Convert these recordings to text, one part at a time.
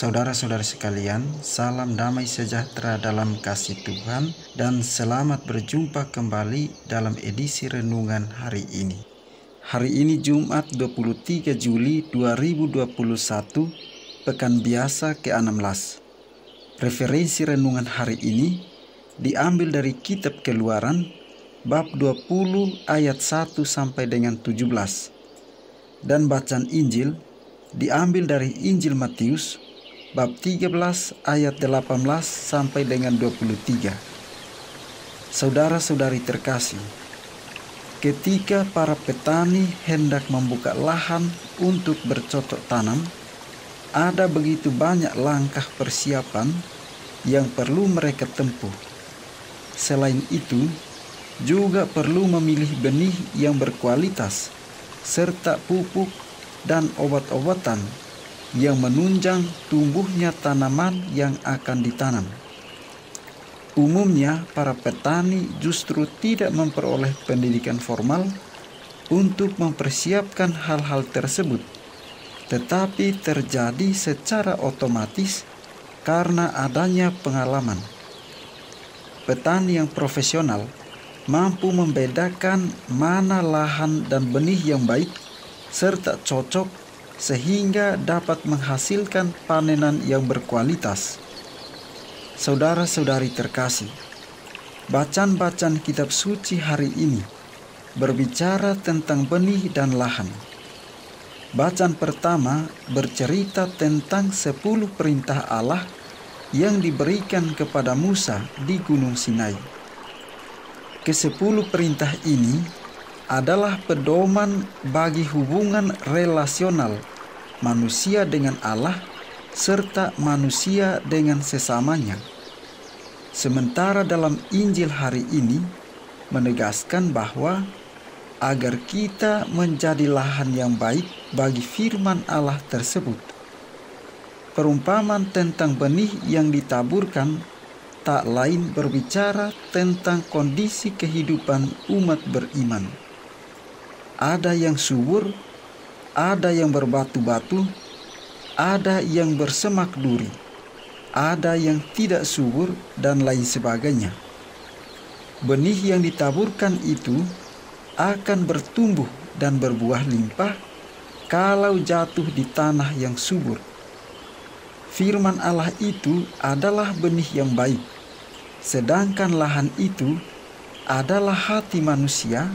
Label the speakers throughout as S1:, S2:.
S1: Saudara-saudara sekalian, salam damai sejahtera dalam kasih Tuhan dan selamat berjumpa kembali dalam edisi renungan hari ini. Hari ini Jumat 23 Juli 2021, pekan biasa ke-16. Referensi renungan hari ini diambil dari kitab Keluaran bab 20 ayat 1 sampai dengan 17. Dan bacaan Injil diambil dari Injil Matius bab 13 ayat 18 sampai dengan 23. Saudara-saudari terkasih, ketika para petani hendak membuka lahan untuk bercocok tanam, ada begitu banyak langkah persiapan yang perlu mereka tempuh. Selain itu, juga perlu memilih benih yang berkualitas serta pupuk dan obat-obatan yang menunjang tumbuhnya tanaman yang akan ditanam. Umumnya, para petani justru tidak memperoleh pendidikan formal untuk mempersiapkan hal-hal tersebut, tetapi terjadi secara otomatis karena adanya pengalaman. Petani yang profesional mampu membedakan mana lahan dan benih yang baik serta cocok sehingga dapat menghasilkan panenan yang berkualitas. Saudara-saudari terkasih, bacaan-bacaan kitab suci hari ini berbicara tentang benih dan lahan. Bacaan pertama bercerita tentang 10 perintah Allah yang diberikan kepada Musa di Gunung Sinai. Ke-10 perintah ini adalah pedoman bagi hubungan relasional manusia dengan Allah serta manusia dengan sesamanya. Sementara dalam Injil hari ini menegaskan bahwa agar kita menjadi lahan yang baik bagi firman Allah tersebut. Perumpamaan tentang benih yang ditaburkan tak lain berbicara tentang kondisi kehidupan umat beriman. Ada yang subur, ada yang berbatu-batu, ada yang bersemak duri, ada yang tidak subur, dan lain sebagainya. Benih yang ditaburkan itu akan bertumbuh dan berbuah limpah kalau jatuh di tanah yang subur. Firman Allah itu adalah benih yang baik, sedangkan lahan itu adalah hati manusia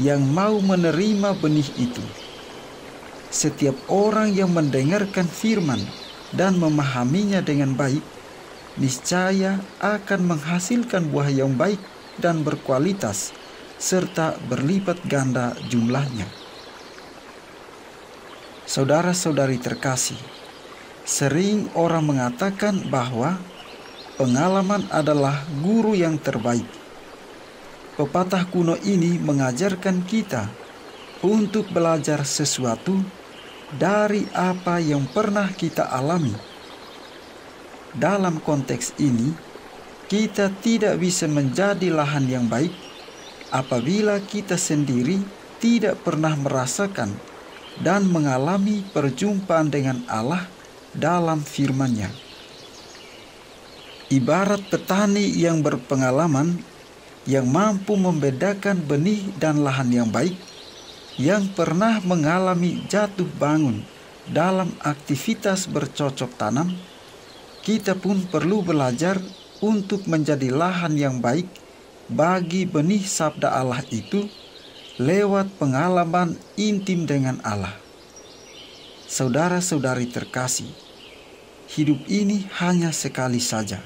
S1: yang mau menerima benih itu. Setiap orang yang mendengarkan firman dan memahaminya dengan baik, niscaya akan menghasilkan buah yang baik dan berkualitas, serta berlipat ganda jumlahnya. Saudara-saudari terkasih, sering orang mengatakan bahwa pengalaman adalah guru yang terbaik. Pepatah kuno ini mengajarkan kita untuk belajar sesuatu dari apa yang pernah kita alami. Dalam konteks ini, kita tidak bisa menjadi lahan yang baik apabila kita sendiri tidak pernah merasakan dan mengalami perjumpaan dengan Allah dalam firman-Nya. Ibarat petani yang berpengalaman, yang mampu membedakan benih dan lahan yang baik, yang pernah mengalami jatuh bangun dalam aktivitas bercocok tanam, kita pun perlu belajar untuk menjadi lahan yang baik bagi benih sabda Allah itu lewat pengalaman intim dengan Allah. Saudara-saudari terkasih, hidup ini hanya sekali saja.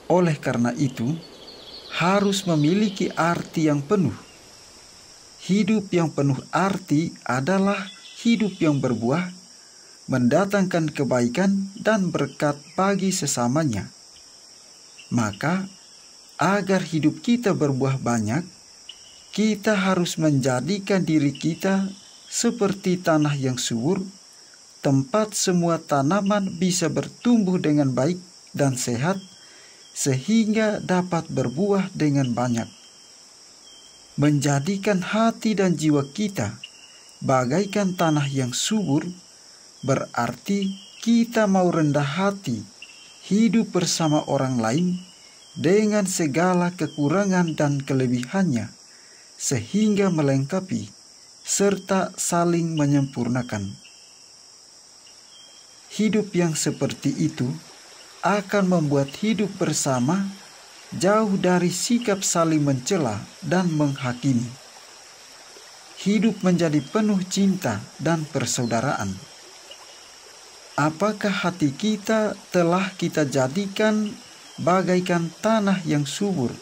S1: Oleh karena itu, harus memiliki arti yang penuh. Hidup yang penuh arti adalah hidup yang berbuah, mendatangkan kebaikan dan berkat bagi sesamanya. Maka, agar hidup kita berbuah banyak, kita harus menjadikan diri kita seperti tanah yang subur, tempat semua tanaman bisa bertumbuh dengan baik dan sehat, sehingga dapat berbuah dengan banyak. Menjadikan hati dan jiwa kita bagaikan tanah yang subur berarti kita mau rendah hati, hidup bersama orang lain dengan segala kekurangan dan kelebihannya, sehingga melengkapi serta saling menyempurnakan. Hidup yang seperti itu akan membuat hidup bersama jauh dari sikap saling mencela dan menghakimi. Hidup menjadi penuh cinta dan persaudaraan. Apakah hati kita telah kita jadikan bagaikan tanah yang subur,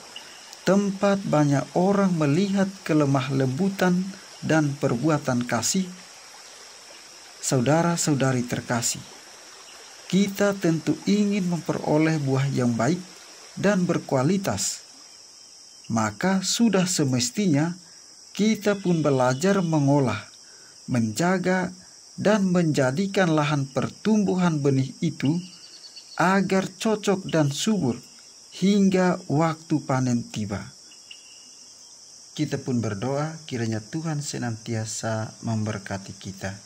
S1: tempat banyak orang melihat kelemah lembutan dan perbuatan kasih? Saudara-saudari terkasih, kita tentu ingin memperoleh buah yang baik dan berkualitas. Maka sudah semestinya kita pun belajar mengolah, menjaga, dan menjadikan lahan pertumbuhan benih itu agar cocok dan subur hingga waktu panen tiba. Kita pun berdoa kiranya Tuhan senantiasa memberkati kita.